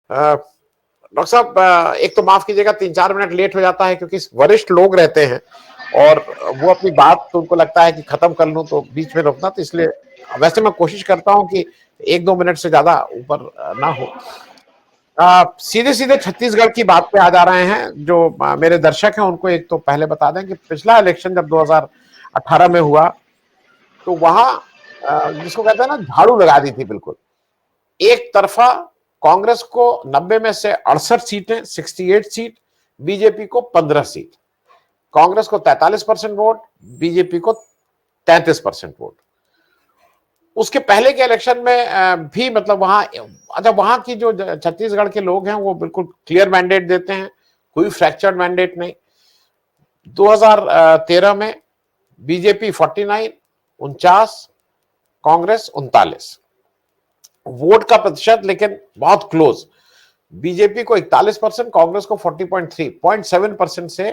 Doctor साहब, एक तो माफ कीजिएगा 3-4 मिनट लेट हो जाता है क्योंकि वरिष्ठ लोग रहते हैं और वो अपनी बात तो उनको लगता है कि खत्म कर लूं तो बीच में रोकना, तो इसलिए वैसे मैं कोशिश करता हूं कि 1-2 मिनट से ज्यादा ऊपर ना हो। सीधे सीधे छत्तीसगढ़ की बात पे आ जा रहे हैं। जो मेरे दर्शक हैं उनको एक तो पहले बता दें कि पिछला इलेक्शन जब 2018 में हुआ तो वहां जिसको कहते हैं ना झाड़ू लगा दी थी बिल्कुल। एक तरफा कांग्रेस को 90 में से 68 सीटें, 68 सीट, बीजेपी को 15 सीट, कांग्रेस को 43% वोट, बीजेपी को 33% वोट। उसके पहले के इलेक्शन में भी मतलब वहां, अच्छा वहां की जो छत्तीसगढ़ के लोग हैं वो बिल्कुल क्लियर मैंडेट देते हैं, कोई फ्रैक्चर्ड मैंडेट नहीं। 2013 में बीजेपी 49, 49, कांग्रेस 39 वोट का प्रतिशत, लेकिन बहुत क्लोज। बीजेपी को 41%, कांग्रेस को 40.3, 0.7% से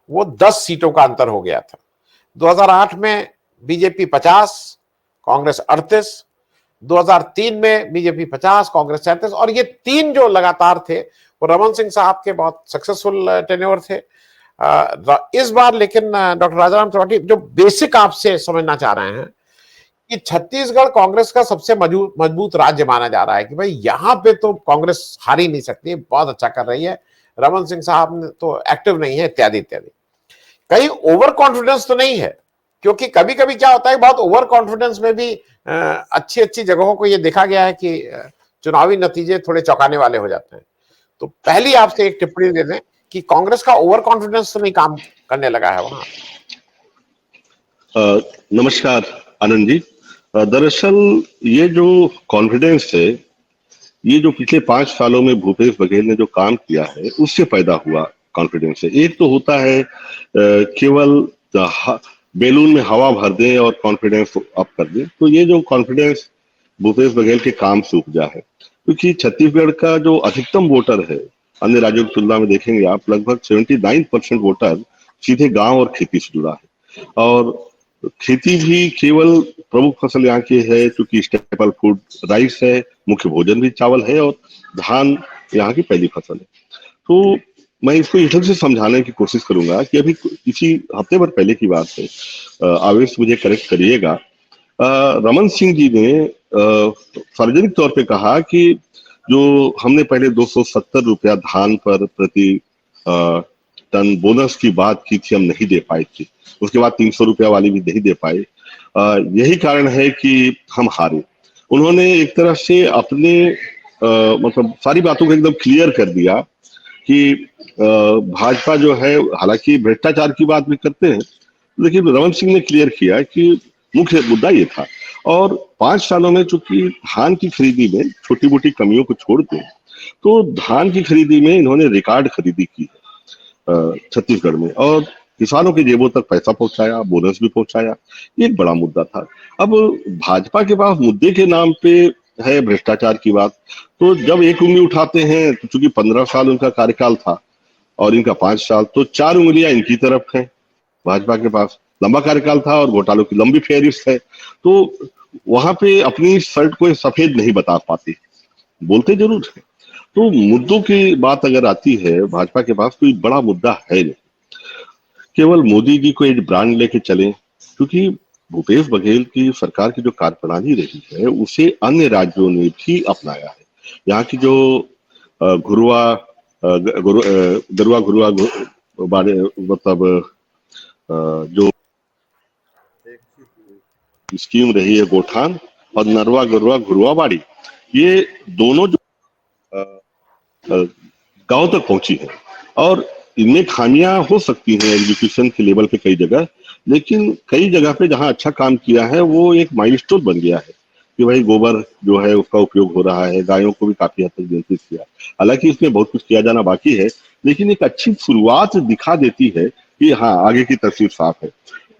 वो 10 सीटों का अंतर हो गया था। 2008 में बीजेपी 50, कांग्रेस 38, 2003 में बीजेपी 50, कांग्रेस 37, और ये तीन जो लगातार थे वो रमन सिंह साहब के बहुत सक्सेसफुल टेन्योर थे। इस बार लेकिन डॉक्टर राजाराम त्रिपाठी जो बेसिक आपसे समझना चाह रहे हैं कि छत्तीसगढ़ कांग्रेस का सबसे मजबूत राज्य माना जा रहा है कि भाई यहां पे तो कांग्रेस हार ही नहीं सकती, बहुत अच्छा कर रही है, रमन सिंह साहब तो एक्टिव नहीं है, इत्यादि इत्यादि। कहीं ओवर कॉन्फिडेंस तो नहीं है? क्योंकि कभी कभी क्या होता है, बहुत ओवर कॉन्फिडेंस में भी अच्छी अच्छी जगहों को ये देखा गया है कि चुनावी नतीजे थोड़े चौंकाने वाले हो जाते हैं। तो पहली आपसे एक टिप्पणी दे दें कि कांग्रेस का ओवर कॉन्फिडेंस तो नहीं काम करने लगा है वहां? नमस्कार आनंद जी। दरअसल ये जो कॉन्फिडेंस है, ये जो पिछले 5 सालों में भूपेश बघेल ने जो काम किया है उससे पैदा हुआ कॉन्फिडेंस है। एक तो होता है केवल बैलून में हवा भर दें और कॉन्फिडेंस अप कर दें, तो ये जो कॉन्फिडेंस भूपेश बघेल के काम से उपजा है। क्योंकि छत्तीसगढ़ का जो अधिकतम वोटर है, अन्य राज्यों की तुलना में देखेंगे आप, लगभग 79% वोटर सीधे गांव और खेती से जुड़ा है। और खेती भी केवल प्रमुख फसल यहाँ की है, क्योंकि स्टेपल फूड राइस है, मुख्य भोजन भी चावल है, और धान यहाँ की पहली फसल है। तो मैं इसको इस ढंग से समझाने की कोशिश करूंगा कि अभी इसी हफ्ते भर पहले की बात है, आवेश मुझे करेक्ट करिएगा, रमन सिंह जी ने सार्वजनिक तौर पे कहा कि जो हमने पहले 270 रुपया धान पर प्रति टन बोनस की बात की थी, हम नहीं दे पाए थे। उसके बाद 300 रुपया वाली भी नहीं दे पाए। यही कारण है कि हम हारे। उन्होंने एक तरह से अपने मतलब सारी बातों को एकदम क्लियर कर दिया कि भाजपा जो है, हालांकि भ्रष्टाचार की बात भी करते हैं, लेकिन रमन सिंह ने क्लियर किया कि मुख्य मुद्दा ये था। और 5 सालों में चूंकि धान की खरीदी में छोटी मोटी कमियों को छोड़ दें, तो धान की खरीदी में इन्होंने रिकॉर्ड खरीदी की छत्तीसगढ़ में, और किसानों की जेबों तक पैसा पहुंचाया, बोनस भी पहुंचाया। ये एक बड़ा मुद्दा था। अब भाजपा के पास मुद्दे के नाम पे है भ्रष्टाचार की बात, तो जब एक उंगली उठाते हैं, तो चूंकि 15 साल उनका कार्यकाल था और इनका 5 साल, तो 4 उंगलियां इनकी तरफ है। भाजपा के पास लंबा कार्यकाल था और घोटालों की लंबी फेहरिस्त है, तो वहां पे अपनी शर्ट को सफेद नहीं बता पाते, बोलते जरूर है। तो मुद्दों की बात अगर आती है, भाजपा के पास कोई बड़ा मुद्दा है नहीं। केवल मोदी जी को एक ब्रांड लेके चले, क्योंकि भूपेश बघेल की सरकार की जो कार्यप्रणाली रही है उसे अन्य राज्यों ने भी अपनाया है। यहाँ की जो घुरुआ गरुआ घुरुआ बारे मतलब जो स्कीम रही है गोठान, और नरवा गरुआ घुरुआ बाड़ी, ये दोनों जो गांव तक पहुंची है। और इनमें खामियां हो सकती हैं एग्जीक्यूशन के लेवल पे कई जगह, लेकिन कई जगह पे जहां अच्छा काम किया है वो एक माइलस्टोन बन गया है कि भाई गोबर जो है उसका उपयोग हो रहा है, गायों को भी काफी हद तक नियंत्रित किया। हालांकि इसमें बहुत कुछ किया जाना बाकी है, लेकिन एक अच्छी शुरुआत दिखा देती है कि हाँ, आगे की तस्वीर साफ है।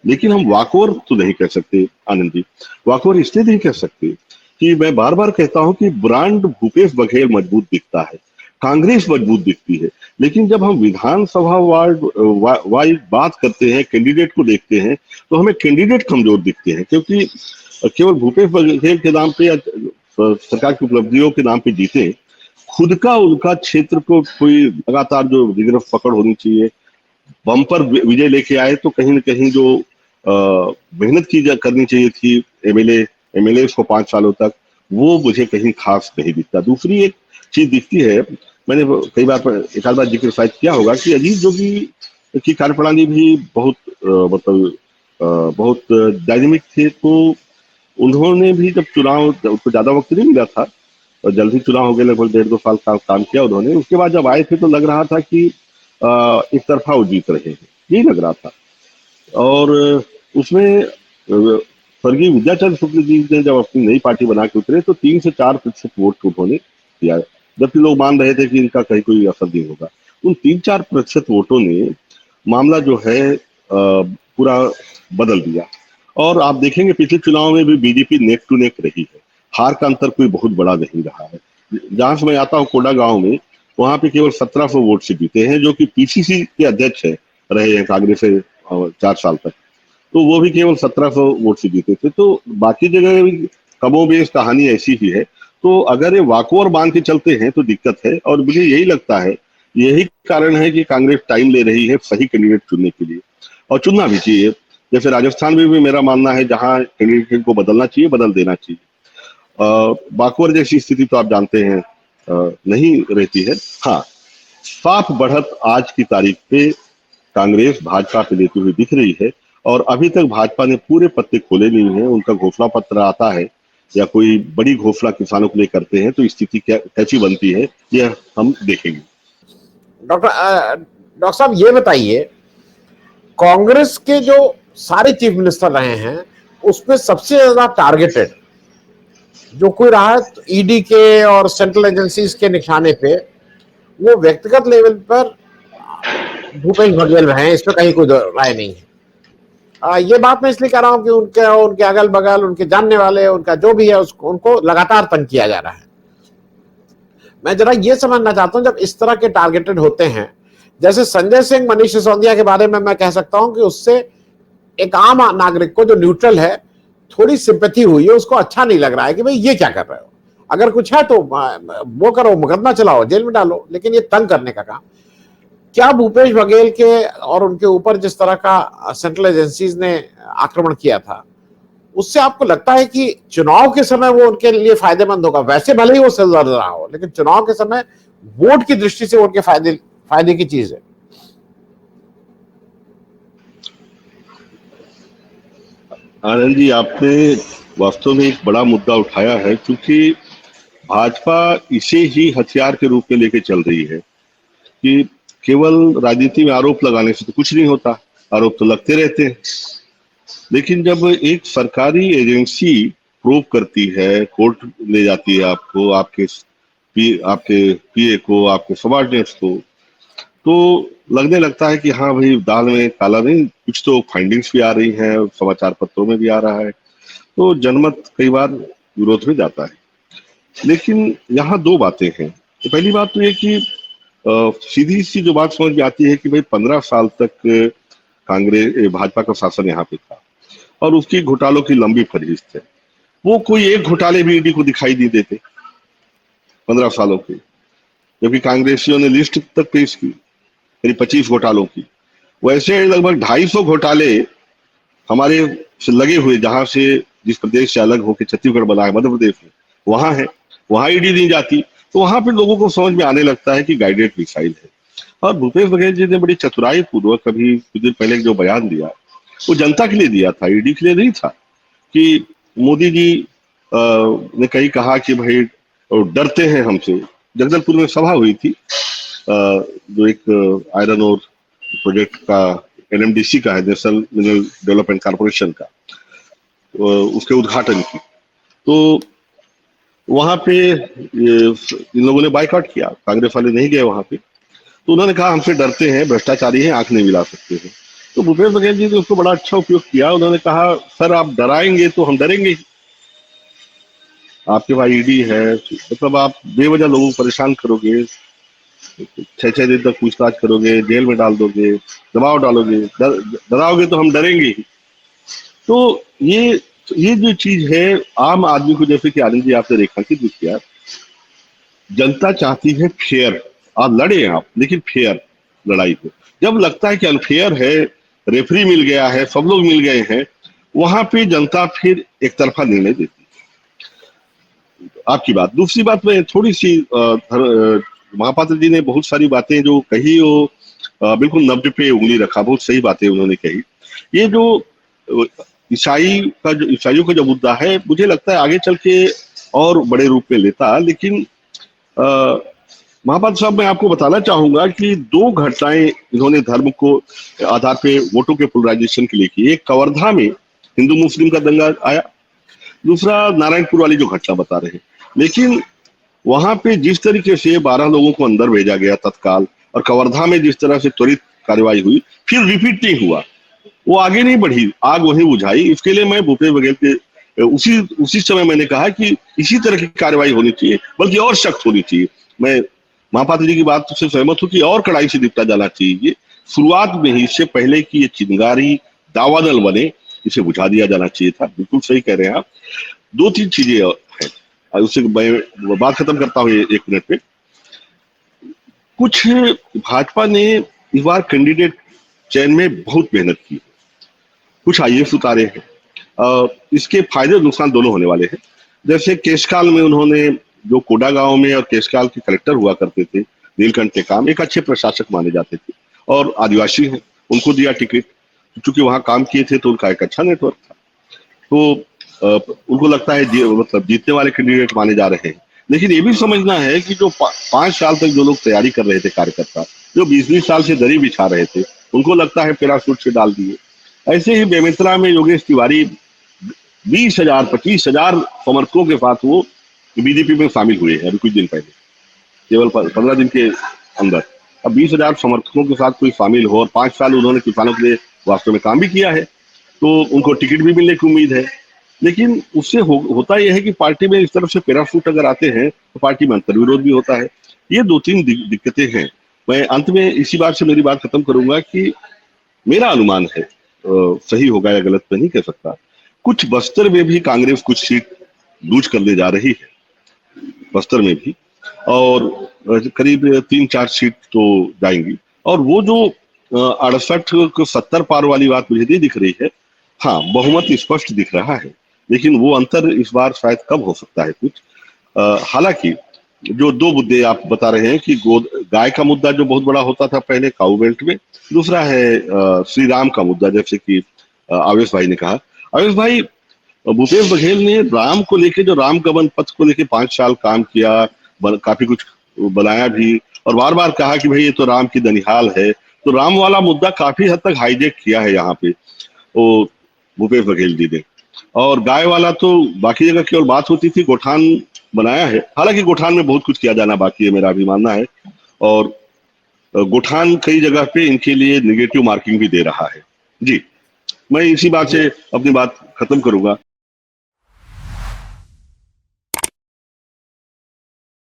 लेकिन हम वाकओवर तो नहीं कह सकते आनंद जी। वाकओवर इसलिए नहीं कह सकते कि मैं बार बार कहता हूं कि ब्रांड भूपेश बघेल मजबूत दिखता है, कांग्रेस मजबूत दिखती है, लेकिन जब हम विधानसभा वाइज बात करते हैं, कैंडिडेट को देखते हैं, तो हमें कैंडिडेट कमजोर दिखते हैं। क्योंकि केवल भूपेश बघेल के नाम पे या सरकार की उपलब्धियों के नाम पे जीते, खुद का उनका क्षेत्र को कोई लगातार जो गिरफ्त पकड़ होनी चाहिए, बम्पर विजय लेके आए, तो कहीं न कहीं जो मेहनत करनी चाहिए थी एमएलए को 5 सालों तक, वो मुझे कहीं खास नहीं दिखता। दूसरी एक चीज दिखती है, मैंने कई बार एक आध बार जिक्र शायद किया होगा कि अजीत जोगी की कार्यप्रणाली भी बहुत मतलब बहुत डायनेमिक थे। तो उन्होंने भी जब चुनाव, उनको ज्यादा वक्त नहीं मिला था और जल्दी चुनाव हो गया, लगभग 1.5-2 साल का काम किया उन्होंने। उसके बाद जब आए थे तो लग रहा था कि एक तरफा वो जीत रहे हैं, यही लग रहा था। और उसमें स्वर्गीय विद्याचंद्र शुक्ल जी ने जब अपनी नई पार्टी बना के उतरे तो 3 से 4% वोट को उन्होंने किया, जबकि लोग मान रहे थे कि इनका कहीं कोई असर नहीं होगा। उन 3-4% वोटों ने मामला जो है पूरा बदल दिया। और आप देखेंगे पिछले चुनाव में भी बीजेपी नेक टू नेक रही है, हार का अंतर कोई बहुत बड़ा नहीं रहा है। जहां से मैं आता हूँ कोडा गांव में, वहां पे केवल 1700 वोट से जीते हैं, जो कि पीसीसी के अध्यक्ष है रहे हैं कांग्रेस से 4 साल तक, तो वो भी केवल 1700 वोट से जीते थे। तो बाकी जगह भी कमोबेश कहानी ऐसी ही है। तो अगर ये वाकोर बांध के चलते हैं तो दिक्कत है, और मुझे यही लगता है यही कारण है कि कांग्रेस टाइम ले रही है सही कैंडिडेट चुनने के लिए, और चुनना भी चाहिए। जैसे राजस्थान में भी मेरा मानना है जहां कैंडिडेट को बदलना चाहिए, बदल देना चाहिए। बाकुर जैसी स्थिति तो आप जानते हैं नहीं रहती है। हाँ, साफ बढ़त आज की तारीख पे कांग्रेस भाजपा पे लेती हुई दिख रही है, और अभी तक भाजपा ने पूरे पत्ते खोले नहीं है। उनका घोषणा पत्र आता है या कोई बड़ी घोषणा किसानों के लिए करते हैं तो स्थिति कैसी बनती है यह हम देखेंगे। डॉक्टर साहब ये बताइए, कांग्रेस के जो सारे चीफ मिनिस्टर रहे हैं उसमें सबसे ज्यादा टारगेटेड जो कोई रहा है ईडी के और सेंट्रल एजेंसीज के निशाने पे, वो व्यक्तिगत लेवल पर भूपेश बघेल रहे हैं, इसमें कहीं कोई राय नहीं है। ये बात मैं इसलिए कह रहा हूं कि उनके अगल बगल उनके जानने वाले, उनका जो भी है उनको लगातार तंग किया जा रहा है। मैं जरा ये समझना चाहता हूं, जब इस तरह के टारगेटेड होते हैं, जैसे संजय सिंह, मनीष सिसोदिया के बारे में मैं कह सकता हूं कि उससे एक आम नागरिक को जो न्यूट्रल है थोड़ी सिंपैथी हुई है, उसको अच्छा नहीं लग रहा है कि भाई ये क्या कर रहे हो, अगर कुछ है तो वो करो, मुकदमा चलाओ, जेल में डालो, लेकिन ये तंग करने का काम। क्या भूपेश बघेल के और उनके ऊपर जिस तरह का सेंट्रल एजेंसीज ने आक्रमण किया था, उससे आपको लगता है कि चुनाव के समय वो उनके लिए फायदेमंद होगा? वैसे भले ही वो सजा रहा हो, लेकिन चुनाव के समय वोट की दृष्टि से उनके फायदे की चीज है। आनंद जी, आपने वास्तव में एक बड़ा मुद्दा उठाया है, क्योंकि भाजपा इसे ही हथियार के रूप में लेके चल रही है कि केवल राजनीति में आरोप लगाने से तो कुछ नहीं होता, आरोप तो लगते रहते हैं। लेकिन जब एक सरकारी एजेंसी प्रूव करती है, कोर्ट ले जाती है आपको, आपके पीए को, आपके सबॉर्डिनेट्स को, तो लगने लगता है कि हाँ भाई, दाल में काला नहीं, कुछ तो फाइंडिंग्स भी आ रही हैं, समाचार पत्रों में भी आ रहा है, तो जनमत कई बार विरोध में जाता है। लेकिन यहाँ 2 बातें हैं। तो पहली बात तो ये कि सीधी सी जो बात समझ में आती है कि भाई 15 साल तक भाजपा का शासन यहाँ पे था और उसकी घोटालों की लंबी फहरिस्त है। वो कोई एक घोटाले भी ईडी को दिखाई नहीं देते 15 सालों के, जबकि कांग्रेसियों ने लिस्ट तक पेश की करीब 25 घोटालों की। वैसे लगभग 250 घोटाले हमारे से लगे हुए, जहां से जिस प्रदेश से अलग होकर छत्तीसगढ़ बना है, मध्य प्रदेश में, वहां है, वहां ईडी नहीं जाती, तो वहां पे लोगों को समझ में आने लगता है कि गाइडेड मिसाइल है। और भूपेश बघेल जी ने बड़ी चतुराई पूर्वक अभी कुछ दिन पहले जो बयान दिया, वो जनता के लिए दिया था, ईडी के लिए नहीं था। कि मोदी जी ने कहीं कहा कि भाई डरते हैं हमसे। जगदलपुर में सभा हुई थी, जो एक आयरन और प्रोजेक्ट का एनएमडीसी का है, नेशनल मिनरल डेवलपमेंट कॉर्पोरेशन का, उसके उद्घाटन की। तो वहां पे इन लोगों ने बाइकआउट किया, कांग्रेस वाले नहीं गए वहां पे। तो उन्होंने कहा हमसे डरते हैं, भ्रष्टाचारी हैं, आंख नहीं मिला सकते हैं। तो भूपेश बघेल जी ने उसको बड़ा अच्छा उपयोग किया। उन्होंने कहा सर आप डराएंगे तो हम डरेंगे, आपके पास ईडी है, मतलब आप बेवजह लोगों को परेशान करोगे, 6 दिन तक पूछताछ करोगे, जेल में डाल दोगे, दबाव डालोगे, डराओगे तो हम डरेंगे ही। तो ये जो चीज है आम आदमी को, जैसे कि आनंद जी आपने रेखांकित भी किया, जनता चाहती है फेयर, आप लड़े आप लेकिन फेयर लड़ाई हो। जब लगता है कि अनफेयर है, रेफरी मिल गया है, सब लोग मिल गए हैं, वहां पे जनता फिर एक तरफा निर्णय देती है। आपकी बात। दूसरी बात में थोड़ी सी महापात्र जी ने बहुत सारी बातें जो कही वो बिल्कुल नब्ज पे उंगली रखा, बहुत सही बातें उन्होंने कही। ये जो ईसाइयों का जो मुद्दा है, मुझे लगता है आगे चल के और बड़े रूप में लेता, लेकिन महापात्र साहब मैं आपको बताना चाहूंगा कि दो घटनाएं इन्होंने धर्म को आधार पे वोटों के पोलराइजेशन के लिए की। एक कवर्धा में हिंदू मुस्लिम का दंगा आया, दूसरा नारायणपुर वाली जो घटना बता रहे हैं। लेकिन वहां पे जिस तरीके से 12 लोगों को अंदर भेजा गया तत्काल, और कवर्धा में जिस तरह से त्वरित कार्रवाई हुई, फिर रिपीट नहीं हुआ, वो आगे नहीं बढ़ी, आग वहीं बुझाई। इसके लिए मैं भूपेश बघेल के उसी समय मैंने कहा कि इसी तरह की कार्रवाई होनी चाहिए, बल्कि और सख्त होनी चाहिए। मैं महापात्र जी की बात से सहमत हूं कि और कड़ाई से निपटा जाना चाहिए। शुरुआत में ही, इससे पहले कि ये चिंगारी दावानल बने, इसे बुझा दिया जाना चाहिए था। बिल्कुल सही कह रहे हैं आप। दो तीन चीजें हैं, उससे मैं बात खत्म करता हूँ एक मिनट में। कुछ भाजपा ने इस बार कैंडिडेट चयन में बहुत मेहनत की, कुछ आईएएस उतारे हैं। इसके फायदे और नुकसान दोनों होने वाले हैं। जैसे केशकाल में उन्होंने, जो कोडा गांव में और केशकाल के कलेक्टर हुआ करते थे, नीलकंठ टेकाम, एक अच्छे प्रशासक माने जाते थे और आदिवासी हैं, उनको दिया टिकट। चूंकि वहां काम किए थे तो उनका एक अच्छा नेटवर्क था, तो उनको लगता है मतलब जीतने वाले कैंडिडेट माने जा रहे हैं। लेकिन ये भी समझना है कि जो 5 साल तक जो लोग तैयारी कर रहे थे, कार्यकर्ता जो 20-20 साल से दरी बिछा रहे थे, उनको लगता है पैराशूट से डाल दिए। ऐसे ही बेमेतरा में योगेश तिवारी 20,000 25,000 समर्थकों के साथ वो बीजेपी में शामिल हुए हैं अभी कुछ दिन पहले, केवल 15 दिन के अंदर। अब 20,000 समर्थकों के साथ कोई शामिल हो और 5 साल उन्होंने किसानों के लिए वास्तव में काम भी किया है, तो उनको टिकट भी मिलने की उम्मीद है। लेकिन उससे होता यह है कि पार्टी में इस तरफ से पैराशूट अगर आते हैं तो पार्टी में अंतर्विरोध भी होता है। ये 2-3 दिक्कतें हैं। मैं अंत में इसी बात से मेरी बात खत्म करूंगा कि मेरा अनुमान है, सही होगा या गलत मैं नहीं कह सकता, कुछ बस्तर में भी कांग्रेस कुछ सीट लूज करने जा रही है, बस्तर में भी, और करीब 3-4 सीट तो जाएंगी। और वो जो 68 को 70 पार वाली बात मुझे नहीं दिख रही है। हाँ, बहुमत स्पष्ट दिख रहा है, लेकिन वो अंतर इस बार शायद कब हो सकता है कुछ। हालांकि जो दो मुद्दे आप बता रहे हैं कि गाय का मुद्दा जो बहुत बड़ा होता था पहले काऊ बेल्ट में, दूसरा है श्री राम का मुद्दा, जैसे कि आवेश भाई ने कहा। आवेश भाई, भूपेश बघेल ने राम को लेके, जो राम गमन पथ को लेके 5 साल काम किया, काफी कुछ बनाया भी, और बार बार कहा कि भाई ये तो राम की दनिहाल है, तो राम वाला मुद्दा काफी हद तक हाईजेक किया है यहाँ पे वो भूपेश बघेल जी ने। और गाय वाला तो बाकी जगह केवल बात होती थी, गोठान बनाया है। हालांकि गोठान में बहुत कुछ किया जाना बाकी है, मेरा भी मानना है। और गोठान कई जगह पे इनके लिए निगेटिव मार्किंग भी दे रहा है। जी, मैं इसी बात से अपनी बात खत्म करूंगा।